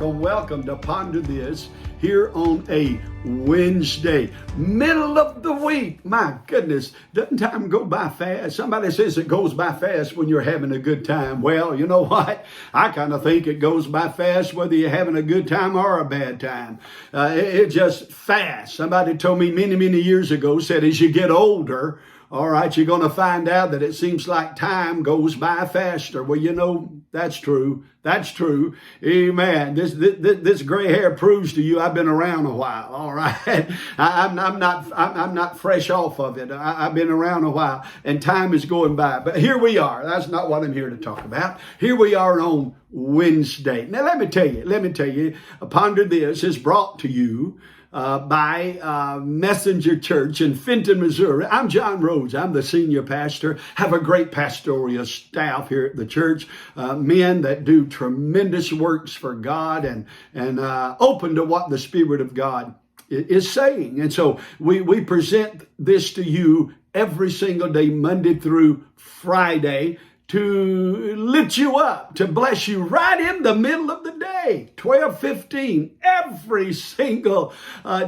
welcome to Ponder This here on a Wednesday, middle of the week. My goodness, doesn't time go by fast? Somebody says it goes by fast when you're having a good time. Well, you know what? I kind of think it goes by fast whether you're having a good time or a bad time. It's just fast. Somebody told me many years ago, said as you get older, all right, you're going to find out that it seems like time goes by faster. Well, you know, that's true. That's true. Amen. This gray hair proves to you I've been around a while. All right. I'm not fresh off of it. I've been around a while and time is going by. But here we are. That's not what I'm here to talk about. Here we are on Wednesday. Now, let me tell you, Ponder This is brought to you by Messenger Church in Fenton, Missouri. I'm John Rhodes. I'm the senior pastor. Have a great pastoral staff here at the church. Men that do tremendous works for God and open to what the Spirit of God is saying. And so we present this to you every single day, Monday through Friday, to lift you up, to bless you right in the middle of the day, 12:15, every single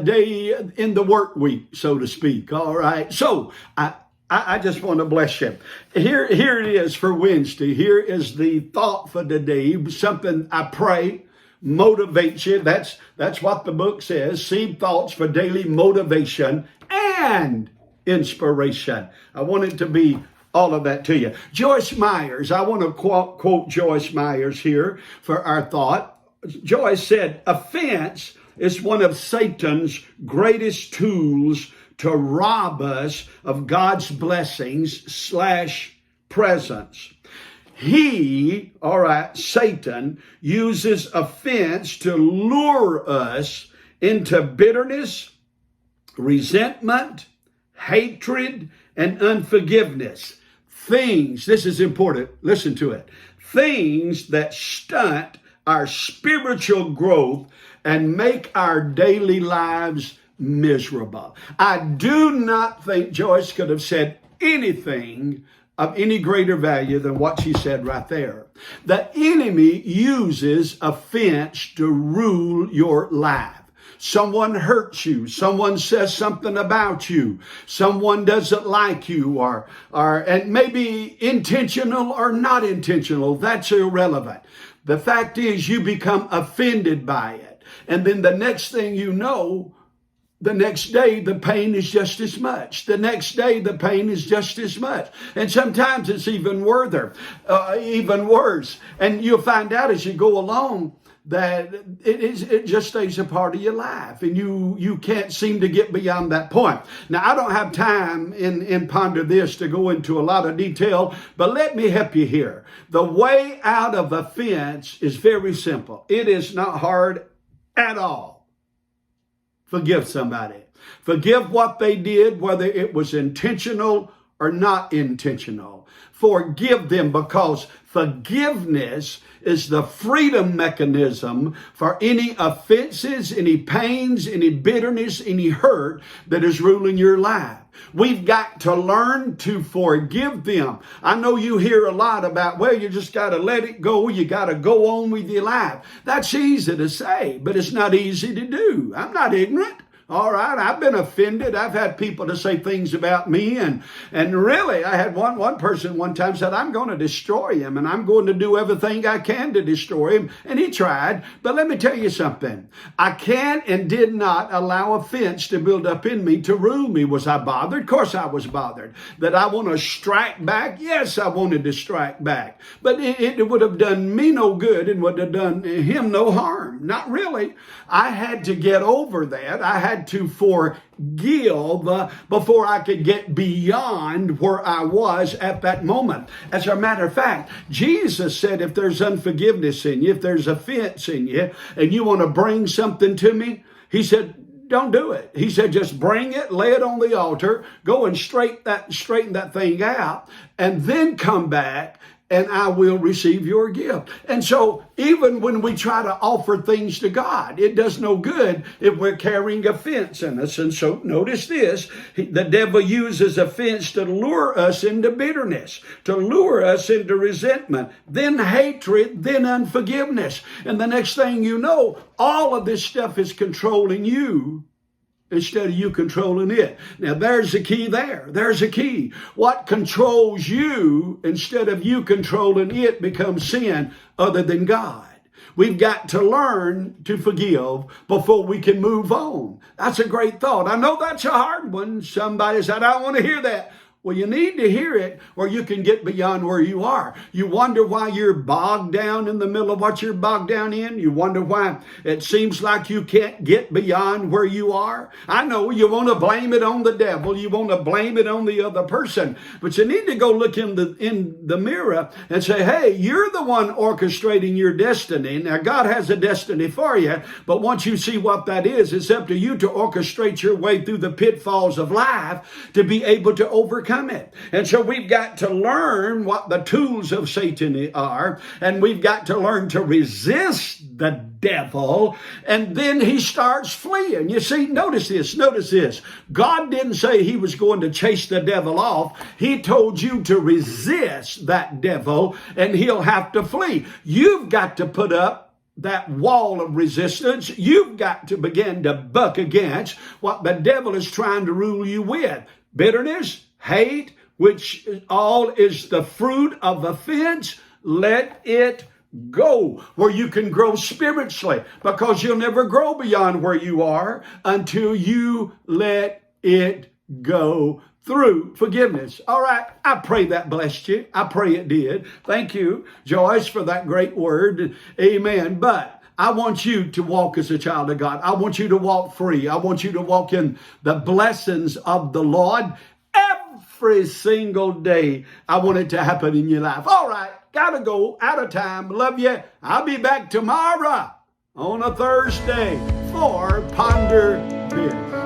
day in the work week, so to speak. All right. So I just want to bless you. Here it is for Wednesday. Here is the thought for today. Something I pray motivates you. That's what the book says. Seed thoughts for daily motivation and inspiration. I want it to be all of that to you. Joyce Myers, I want to quote Joyce Myers here for our thought. Joyce said, offense is one of Satan's greatest tools to rob us of God's blessings / presence. Satan uses offense to lure us into bitterness, resentment, hatred, and unforgiveness. Things, this is important, listen to it, things that stunt our spiritual growth and make our daily lives miserable. I do not think Joyce could have said anything of any greater value than what she said right there. The enemy uses offense to rule your life. Someone hurts you. Someone says something about you. Someone doesn't like you and maybe intentional or not intentional. That's irrelevant. The fact is you become offended by it. And then the next thing you know, the next day, the pain is just as much. The next day, the pain is just as much. And sometimes it's even worse. And you'll find out as you go along that it just stays a part of your life, and you can't seem to get beyond that point. Now, I don't have time in Ponder This to go into a lot of detail, but let me help you here. The way out of offense is very simple. It is not hard at all. Forgive somebody. Forgive what they did, whether it was intentional or not intentional. Forgive them, because forgiveness is the freedom mechanism for any offenses, any pains, any bitterness, any hurt that is ruling your life. We've got to learn to forgive them. I know you hear a lot about, well, you just got to let it go. You got to go on with your life. That's easy to say, but it's not easy to do. I'm not ignorant. All right, I've been offended. I've had people to say things about me, and really, I had one person one time said, I'm going to destroy him, and I'm going to do everything I can to destroy him, and he tried. But let me tell you something. I can and did not allow offense to build up in me to rule me. Was I bothered? Of course I was bothered. That I want to strike back? Yes, I wanted to strike back. But it would have done me no good and would have done him no harm. Not really. I had to get over that. I had to forgive before I could get beyond where I was at that moment. As a matter of fact, Jesus said, if there's unforgiveness in you, if there's offense in you, and you want to bring something to me, he said, don't do it. He said, just bring it, lay it on the altar, go and straighten that thing out, and then come back and I will receive your gift. And so even when we try to offer things to God, it does no good if we're carrying offense in us. And so notice this, the devil uses offense to lure us into bitterness, to lure us into resentment, then hatred, then unforgiveness. And the next thing you know, all of this stuff is controlling you instead of you controlling it. Now, there's the key there. There's the key. What controls you instead of you controlling it becomes sin other than God. We've got to learn to forgive before we can move on. That's a great thought. I know that's a hard one. Somebody said, I don't want to hear that. Well, you need to hear it or you can get beyond where you are. You wonder why you're bogged down in the middle of what you're bogged down in. You wonder why it seems like you can't get beyond where you are. I know you want to blame it on the devil. You want to blame it on the other person. But you need to go look in the mirror and say, hey, you're the one orchestrating your destiny. Now, God has a destiny for you. But once you see what that is, it's up to you to orchestrate your way through the pitfalls of life to be able to overcome it. And so we've got to learn what the tools of Satan are, and we've got to learn to resist the devil, and then he starts fleeing. You see, notice this. God didn't say he was going to chase the devil off. He told you to resist that devil, and he'll have to flee. You've got to put up that wall of resistance. You've got to begin to buck against what the devil is trying to rule you with. Bitterness, hate, which all is the fruit of offense. Let it go where you can grow spiritually, because you'll never grow beyond where you are until you let it go through forgiveness. All right. I pray that blessed you. I pray it did. Thank you, Joyce, for that great word. Amen. But I want you to walk as a child of God. I want you to walk free. I want you to walk in the blessings of the Lord every single day. I want it to happen in your life. All right. Gotta go. Out of time. Love you. I'll be back tomorrow on a Thursday for Ponder This.